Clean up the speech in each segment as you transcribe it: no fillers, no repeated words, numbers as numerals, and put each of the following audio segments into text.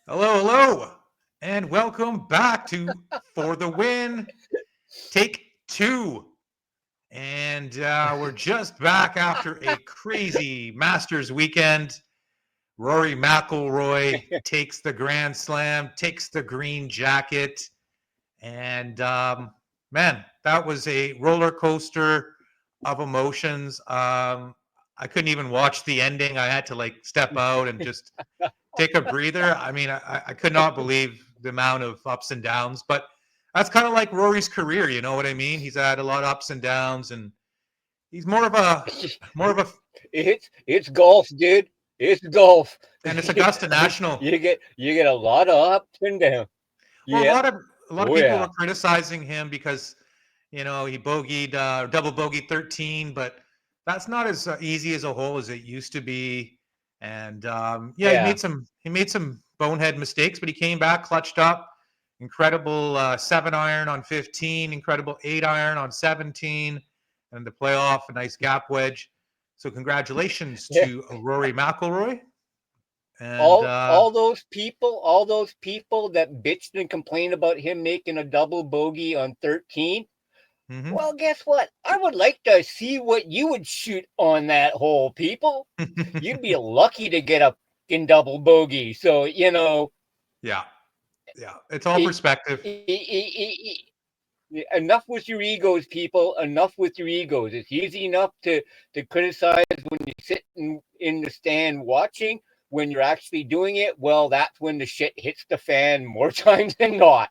Hello, and welcome back to For the Win, Take 2. And we're just back after a crazy Masters weekend. Rory McIlroy takes the Grand Slam, takes the green jacket, and man, that was a roller coaster of emotions. I couldn't even watch the ending. I had to step out and just take a breather. I mean, I could not believe the amount of ups and downs, but that's kind of like Rory's career. You know what I mean? He's had a lot of ups and downs, and he's more of a it's golf, dude. It's golf. and it's Augusta National. You get a lot of ups and downs. Well, Yeah. a lot of people were criticizing him because he bogeyed double bogeyed 13, but that's not as easy as a hole as it used to be. And he made some bonehead mistakes, but he came back, clutched up. Incredible 7-iron on 15, incredible 8-iron on 17, and the playoff, a nice gap wedge. So congratulations to Rory McIlroy. And all those people that bitched and complained about him making a double bogey on 13. Mm-hmm. Well, guess what? I would like to see what you would shoot on that hole, people. You'd be lucky to get a in double bogey. So, Yeah. It's all perspective. Enough with your egos, people. Enough with your egos. It's easy enough to criticize when you sit in the stand watching. When you're actually doing it, well, that's when the shit hits the fan more times than not.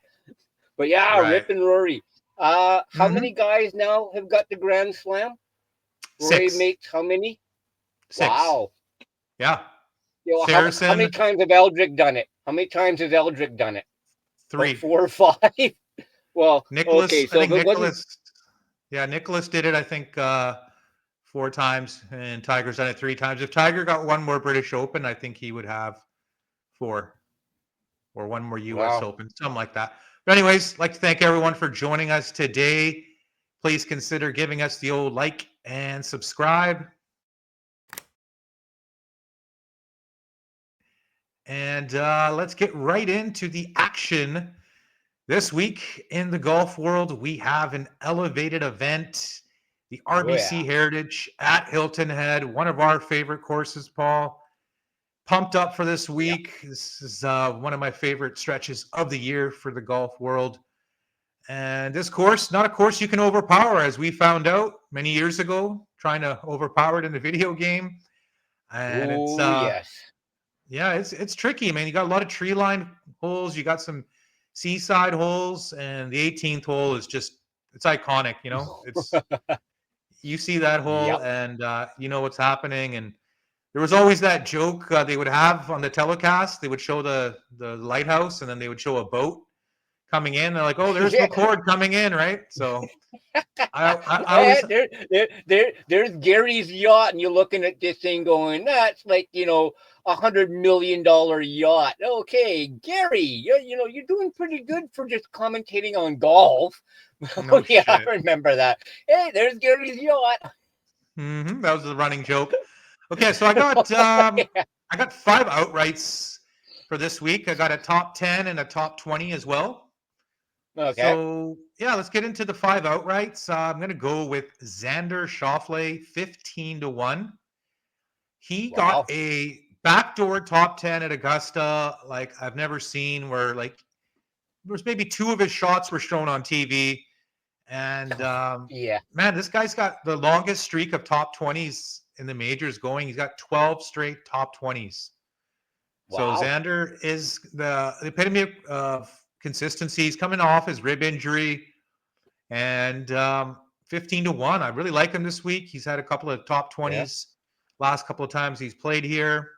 But yeah, right. Rip and Rory. How many guys now have got the Grand Slam? Rory 6. makes how many? 6. Wow. Yeah. How many times have Eldrick done it? How many times has Eldrick done it? 3. 4 or 5? Well, Nicholas, okay. So Nicholas did it, I think, 4 times, and Tiger's done it 3 times. If Tiger got one more British Open, I think he would have 4 or one more U.S. Open, something like that. But anyways, I'd like to thank everyone for joining us today. Please consider giving us the old like and subscribe. And let's get right into the action. This week in the golf world, we have an elevated event, the RBC Heritage at Hilton Head, one of our favorite courses, Paul. Pumped up for this week. Yeah. This is one of my favorite stretches of the year for the golf world. And this course, not a course you can overpower, as we found out many years ago, trying to overpower it in the video game. And it's tricky, man. You got a lot of tree-lined holes. You got some seaside holes, and the 18th hole is it's iconic. It's you see that hole and you know what's happening. And there was always that joke they would have on the telecast. They would show the lighthouse, and then they would show a boat coming in. They're like, "Oh, there's McCord coming in," right? So there's Gary's yacht, and you're looking at this thing going, "That's like $100 million yacht." Okay, Gary, you're doing pretty good for just commentating on golf. No shit. I remember that. Hey, there's Gary's yacht. Mm-hmm. That was the running joke. Okay, so I got 5 outrights for this week. I got a top 10 and a top 20 as well. Okay. So let's get into the 5 outrights. I'm going to go with Xander Schauffele, 15-1. He got a backdoor top 10 at Augusta like I've never seen, where there's maybe 2 of his shots were shown on TV. And man, this guy's got the longest streak of top 20s in the majors going. He's got 12 straight top 20s. Wow. So Xander is the epitome of consistency. He's coming off his rib injury, and 15-1. I really like him this week. He's had a couple of top 20s last couple of times he's played here,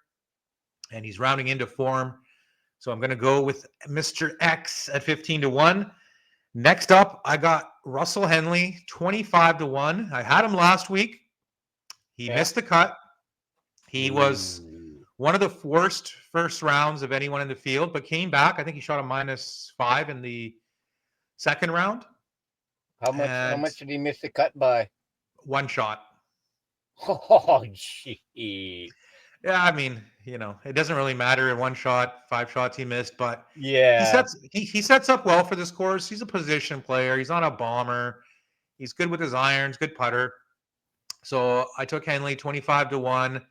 and he's rounding into form. So I'm going to go with Mr. X at 15-1. Next up, I got Russell Henley, 25-1. I had him last week. He missed the cut. He was one of the worst first rounds of anyone in the field, but came back. I think he shot a -5 in the second round. How And much did he miss the cut by? 1 shot. Oh, gee. Yeah, I mean, it doesn't really matter in 1 shot, 5 shots he missed, but Yeah. he sets up well for this course. He's a position player. He's not a bomber. He's good with his irons, good putter. So I took Henley 25-1.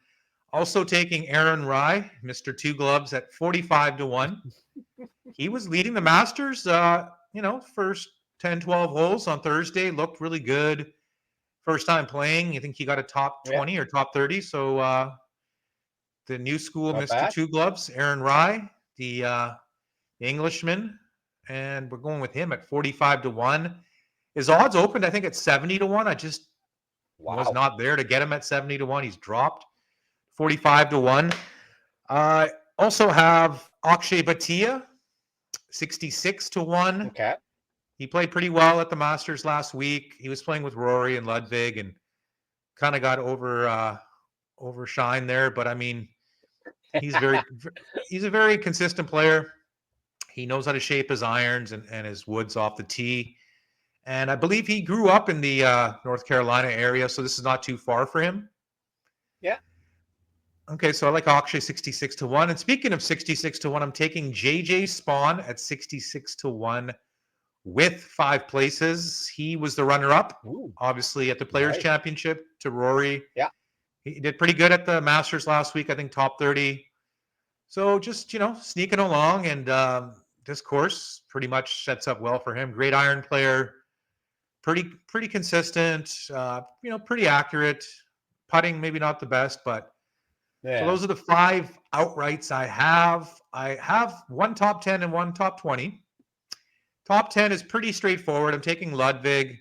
Also taking Aaron Rye, Mr. Two Gloves, at 45-1. He was leading the Masters, first 10, 12 holes on Thursday. Looked really good. First time playing. I think he got a top 20 or top 30. So the new school, Not Mr. bad. Two Gloves, Aaron Rye, the Englishman. And we're going with him at 45-1. His odds opened, I think, at 70-1. I just was not there to get him at 70-1. He's dropped 45-1. I also have Akshay Bhatia, 66-1. Okay. He played pretty well at the Masters last week. He was playing with Rory and Ludwig and kind of got overshined there. But I mean, he's a very consistent player. He knows how to shape his irons and his woods off the tee. And I believe he grew up in the North Carolina area, so this is not too far for him. Yeah. Okay, so I like Akshay 66-1. And speaking of 66-1, I'm taking JJ Spawn at 66-1 with 5 places. He was the runner-up, obviously, at the Players' Championship to Rory. Yeah. He did pretty good at the Masters last week, I think top 30. So just, sneaking along, and this course pretty much sets up well for him. Great iron player, pretty consistent, pretty accurate. Putting, maybe not the best, but so those are the 5 outrights I have. I have 1 top 10 and 1 top 20. Top 10 is pretty straightforward. I'm taking Ludwig.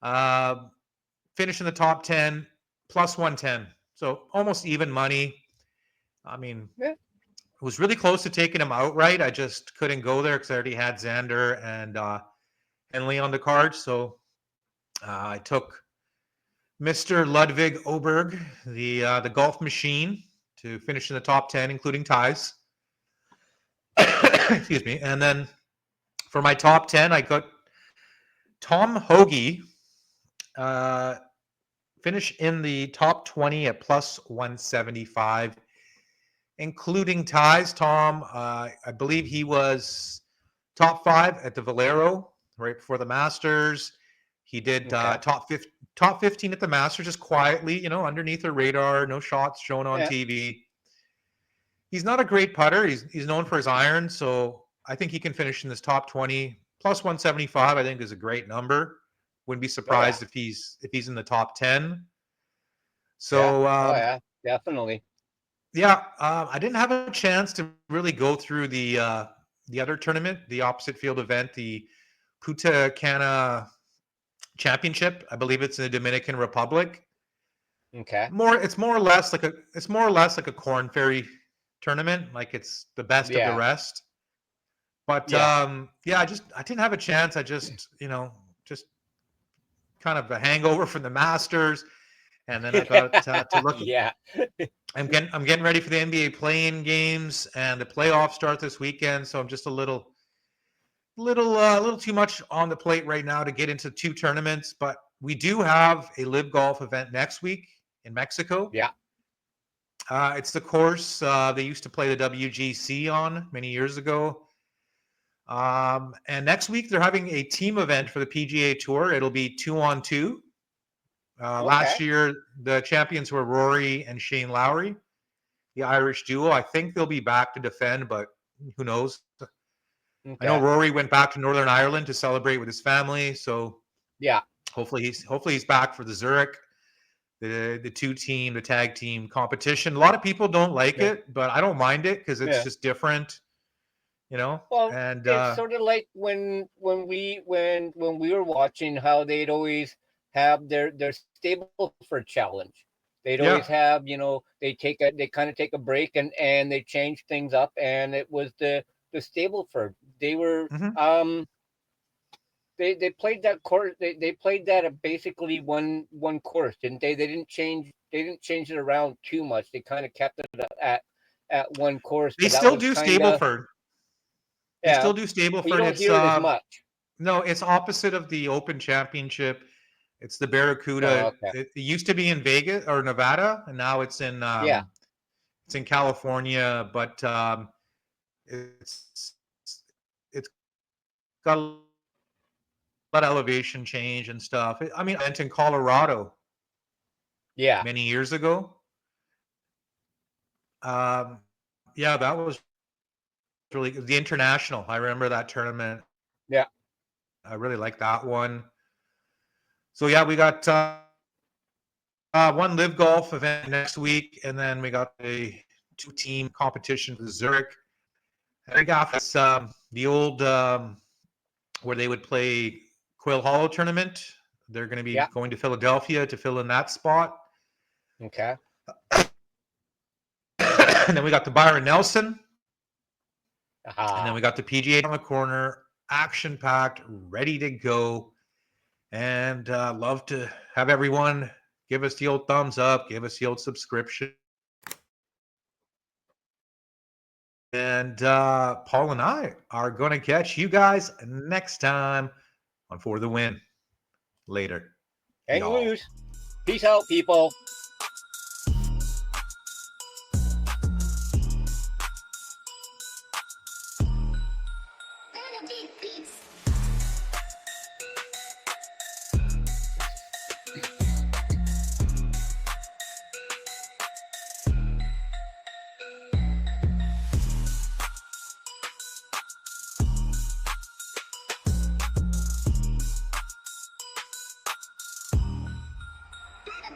Finish in the top 10, plus 110. So almost even money. I mean, it was really close to taking him outright. I just couldn't go there because I already had Xander and Henley on the card. So I took Mr. Ludwig Oberg, the golf machine, to finish in the top 10, including ties. Excuse me. And then for my top 10, I got Tom Hoagie, finish in the top 20 at plus 175, including ties. Tom, I believe he was top 5 at the Valero right before the Masters. He did top 15 at the Masters, just quietly, underneath the radar, no shots shown on TV. He's not a great putter. He's known for his iron, so I think he can finish in this top 20. Plus 175, I think, is a great number. Wouldn't be surprised if he's in the top 10. So definitely. Yeah, I didn't have a chance to really go through the other tournament, the opposite field event, the Punta Cana Championship. I believe it's in the Dominican Republic. Okay. It's more or less like a Corn Ferry tournament. Like it's the best of the rest. But I didn't have a chance. I just just kind of a hangover from the Masters, and then I got to look. I'm getting ready for the NBA play-in games, and the playoffs start this weekend. So I'm just a little too much on the plate right now to get into 2 tournaments. But we do have a live golf event next week in Mexico. Yeah. It's the course they used to play the WGC on many years ago. And next week they're having a team event for the PGA Tour. It'll be 2-on-2. Last year the champions were Rory and Shane Lowry, the Irish duo. I think they'll be back to defend, but who knows? I know Rory went back to Northern Ireland to celebrate with his family, so hopefully he's back for the Zurich, the the tag team competition. A lot of people don't like it, but I don't mind it because it's just different, Well, and it's sort of like when we were watching how they'd always have their Stableford challenge. They'd always have, they kind of take a break and they change things up, and it was the Stableford. They were they played that course. They played that at basically one course, didn't they? They didn't change it around too much. They kind of kept it at one course. They still do Stableford. They still do Stableford. You don't hear it as much. No, it's opposite of the Open Championship. It's the Barracuda. Oh, okay. It used to be in Vegas or Nevada, and now it's in California. But it's it's got a lot of elevation change and stuff. I mean, I went in Colorado Yeah. many years ago. Yeah, that was really the international. I remember that tournament. Yeah. I really like that one. So yeah, we got one live golf event next week, and then we got a 2-team competition for Zurich. And we got this the old where they would play Quail Hollow tournament. They're going to be going to Philadelphia to fill in that spot. Okay. And then we got the Byron Nelson. Aha. And then we got the PGA on the corner, action packed, ready to go. And love to have everyone give us the old thumbs up, give us the old subscription. And Paul and I are going to catch you guys next time on For the Win. Later. Hang loose. Peace out, people.